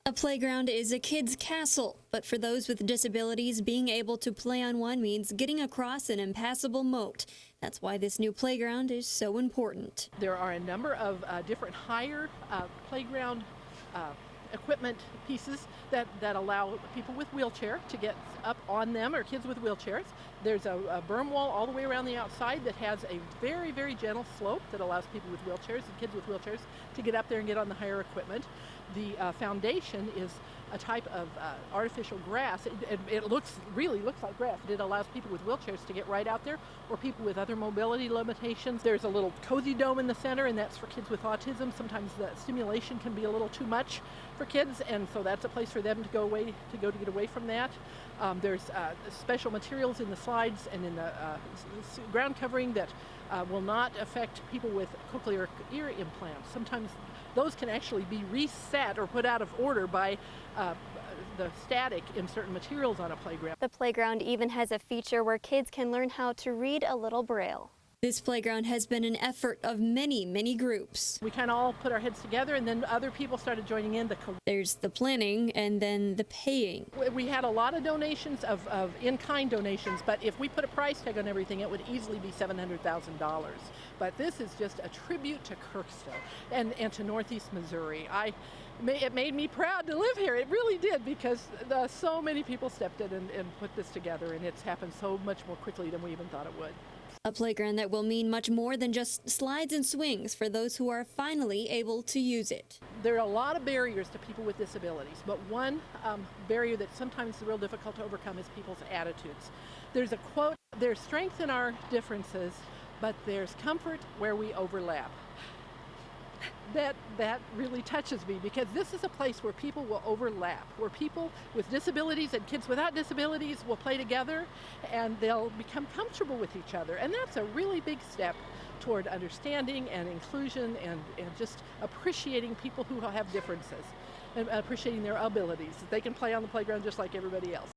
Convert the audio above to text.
A playground is a kid's castle, but for those with disabilities, being able to play on one means getting across an impassable moat. That's why this new playground is so important. There are a number of different higher playground equipment pieces that allow people with wheelchair to get up on them, or kids with wheelchairs. There's a berm wall all the way around the outside that has a very, very gentle slope that allows people with wheelchairs and kids with wheelchairs to get up there and get on the higher equipment. The foundation is a type of artificial grass. It really looks like grass. It allows people with wheelchairs to get right out there, or people with other mobility limitations. There's a little cozy dome in the center, and that's for kids with autism. Sometimes the stimulation can be a little too much for kids, and so that's a place for them to go to get away from that. There's special materials in the slides and in the ground covering that will not affect people with cochlear ear implants. Sometimes those can actually be reset or put out of order by the static in certain materials on a playground. The playground even has a feature where kids can learn how to read a little Braille. This playground has been an effort of many groups. We kind of all put our heads together, and then other people started joining in. There's the planning and then the paying. We had a lot of donations of in-kind donations, but if we put a price tag on everything, it would easily be $700,000. But this is just a tribute to Kirksville and to Northeast Missouri. It made me proud to live here. It really did, because so many people stepped in and put this together, and it's happened so much more quickly than we even thought it would. A playground that will mean much more than just slides and swings for those who are finally able to use it. There are a lot of barriers to people with disabilities, but one barrier that's sometimes real difficult to overcome is people's attitudes. There's a quote, "There's strength in our differences, but there's comfort where we overlap." That really touches me, because this is a place where people will overlap, where people with disabilities and kids without disabilities will play together, and they'll become comfortable with each other. And that's a really big step toward understanding and inclusion and just appreciating people who have differences and appreciating their abilities. They can play on the playground just like everybody else.